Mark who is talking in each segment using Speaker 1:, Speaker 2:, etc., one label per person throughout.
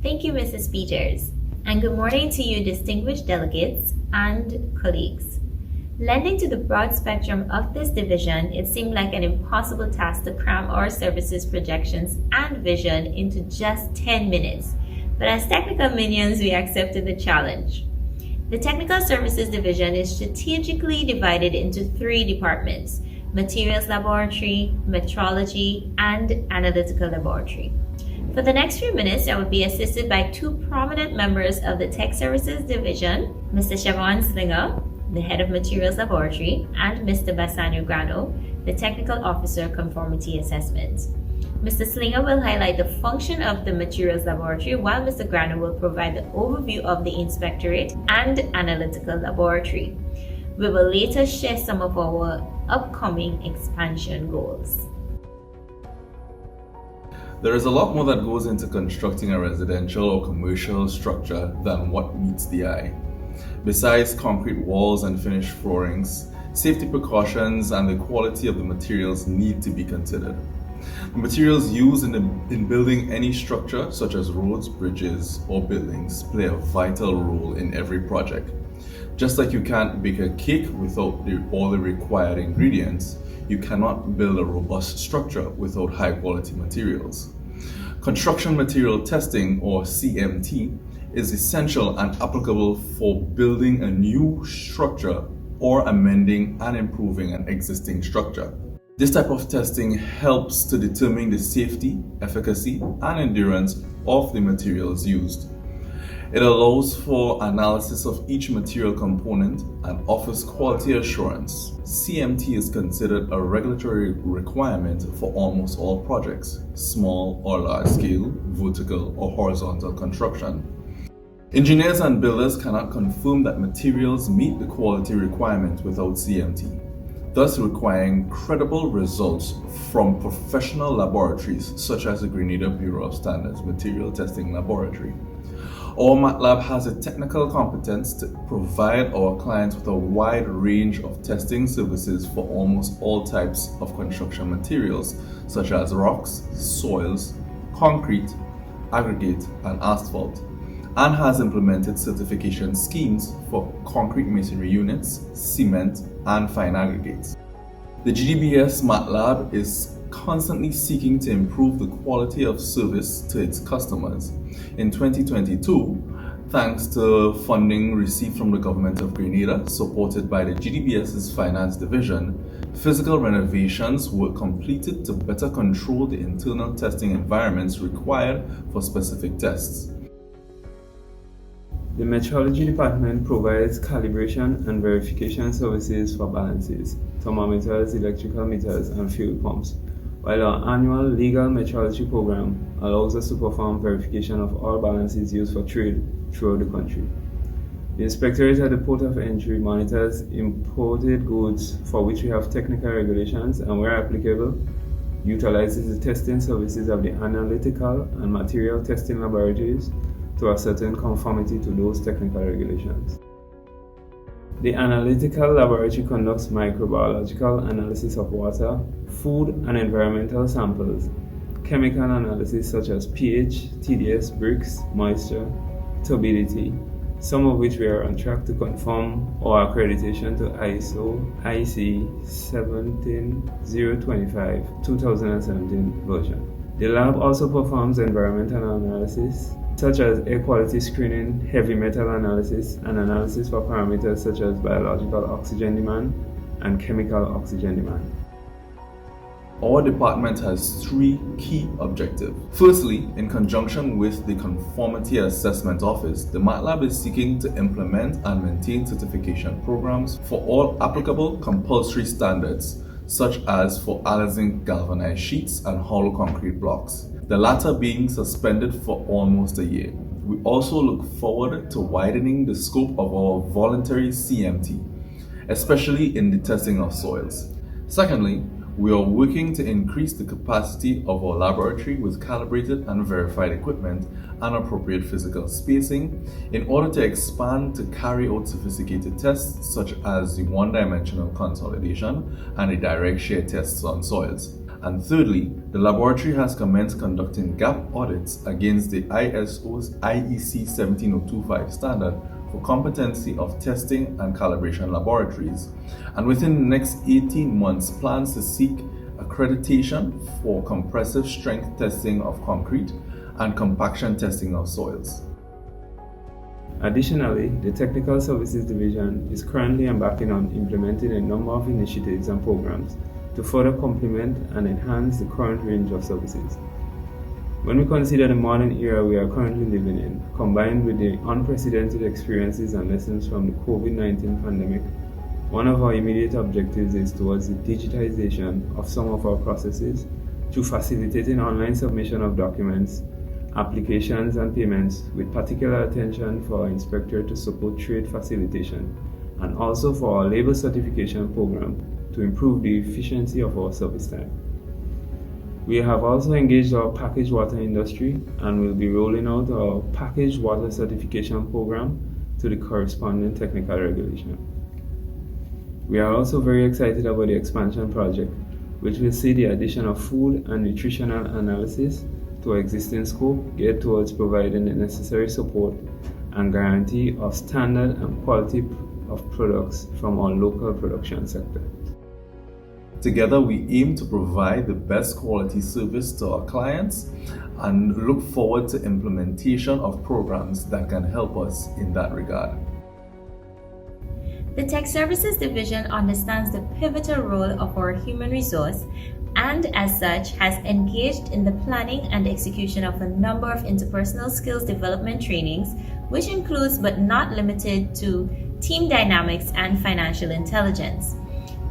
Speaker 1: Thank you, Mrs. Peters, and good morning to you, distinguished delegates and colleagues. Lending to the broad spectrum of this division, it seemed like an impossible task to cram our services projections and vision into just 10 minutes. But as technical minions, we accepted the challenge. The Technical Services Division is strategically divided into 3 departments: Materials Laboratory, Metrology, and Analytical Laboratory. For the next few minutes, I will be assisted by 2 prominent members of the Tech Services Division, Mr. Siobhan Slinger, the head of Materials Laboratory, and Mr. Bassanio Grano, the Technical Officer Conformity Assessment. Mr. Slinger will highlight the function of the Materials Laboratory, while Mr. Grano will provide the overview of the Inspectorate and Analytical Laboratory. We will later share some of our upcoming expansion goals.
Speaker 2: There is a lot more that goes into constructing a residential or commercial structure than what meets the eye. Besides concrete walls and finished floorings, safety precautions and the quality of the materials need to be considered. The materials used in building any structure, such as roads, bridges, or buildings, play a vital role in every project. Just like you can't bake a cake without all the required ingredients, you cannot build a robust structure without high-quality materials. Construction material testing, or CMT, is essential and applicable for building a new structure or amending and improving an existing structure. This type of testing helps to determine the safety, efficacy, and endurance of the materials used. It allows for analysis of each material component and offers quality assurance. CMT is considered a regulatory requirement for almost all projects, small or large scale, vertical or horizontal construction. Engineers and builders cannot confirm that materials meet the quality requirement without CMT, thus requiring credible results from professional laboratories such as the Grenada Bureau of Standards Material Testing Laboratory. Our MATLAB has the technical competence to provide our clients with a wide range of testing services for almost all types of construction materials, such as rocks, soils, concrete, aggregate, and asphalt, and has implemented certification schemes for concrete masonry units, cement, and fine aggregates. The GDBS MATLAB is constantly seeking to improve the quality of service to its customers. In 2022, thanks to funding received from the government of Grenada, supported by the GDBS's Finance Division, physical renovations were completed to better control the internal testing environments required for specific tests.
Speaker 3: The Metrology Department provides calibration and verification services for balances, thermometers, electrical meters, and fuel pumps, while our annual legal metrology program allows us to perform verification of all balances used for trade throughout the country. The Inspectorate at the Port of Entry monitors imported goods for which we have technical regulations and, where applicable, utilizes the testing services of the Analytical and Material Testing Laboratories to ascertain conformity to those technical regulations. The Analytical Laboratory conducts microbiological analysis of water, food, and environmental samples, chemical analysis such as pH, TDS, bricks, moisture, turbidity, some of which we are on track to conform our accreditation to ISO IC 17025 2017 version. The lab also performs environmental analysis such as air quality screening, heavy metal analysis, and analysis for parameters such as biological oxygen demand and chemical oxygen demand.
Speaker 2: Our department has 3 key objectives. Firstly, in conjunction with the Conformity Assessment Office, the MATLAB is seeking to implement and maintain certification programs for all applicable compulsory standards, such as for Zinc galvanized sheets and hollow concrete blocks, the latter being suspended for almost a year. We also look forward to widening the scope of our voluntary CMT, especially in the testing of soils. Secondly, we are working to increase the capacity of our laboratory with calibrated and verified equipment and appropriate physical spacing in order to expand to carry out sophisticated tests such as the one-dimensional consolidation and the direct shear tests on soils. And thirdly, the laboratory has commenced conducting gap audits against the ISO's IEC 17025 standard for competency of testing and calibration laboratories, and within the next 18 months plans to seek accreditation for compressive strength testing of concrete and compaction testing of soils.
Speaker 3: Additionally, the Technical Services Division is currently embarking on implementing a number of initiatives and programs to further complement and enhance the current range of services. When we consider the modern era we are currently living in, combined with the unprecedented experiences and lessons from the COVID-19 pandemic, one of our immediate objectives is towards the digitization of some of our processes through facilitating online submission of documents, applications and payments, with particular attention for our inspector to support trade facilitation, and also for our labor certification program to improve the efficiency of our service time. We have also engaged our packaged water industry and will be rolling out our packaged water certification program to the corresponding technical regulation. We are also very excited about the expansion project, which will see the addition of food and nutritional analysis to our existing scope, geared towards providing the necessary support and guarantee of standard and quality of products from our local production sector.
Speaker 2: Together, we aim to provide the best quality service to our clients and look forward to implementation of programs that can help us in that regard.
Speaker 1: The Tech Services Division understands the pivotal role of our human resource and, as such, has engaged in the planning and execution of a number of interpersonal skills development trainings, which includes but not limited to team dynamics and financial intelligence.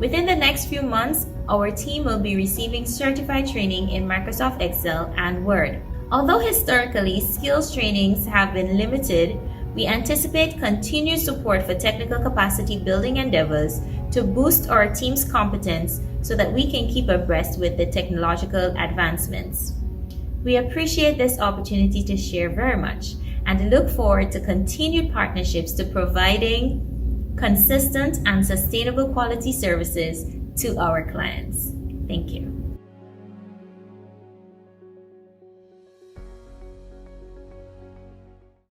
Speaker 1: Within the next few months, our team will be receiving certified training in Microsoft Excel and Word. Although historically skills trainings have been limited, we anticipate continued support for technical capacity building endeavors to boost our team's competence so that we can keep abreast with the technological advancements. We appreciate this opportunity to share very much and look forward to continued partnerships to providing consistent and sustainable quality services to our clients. Thank you.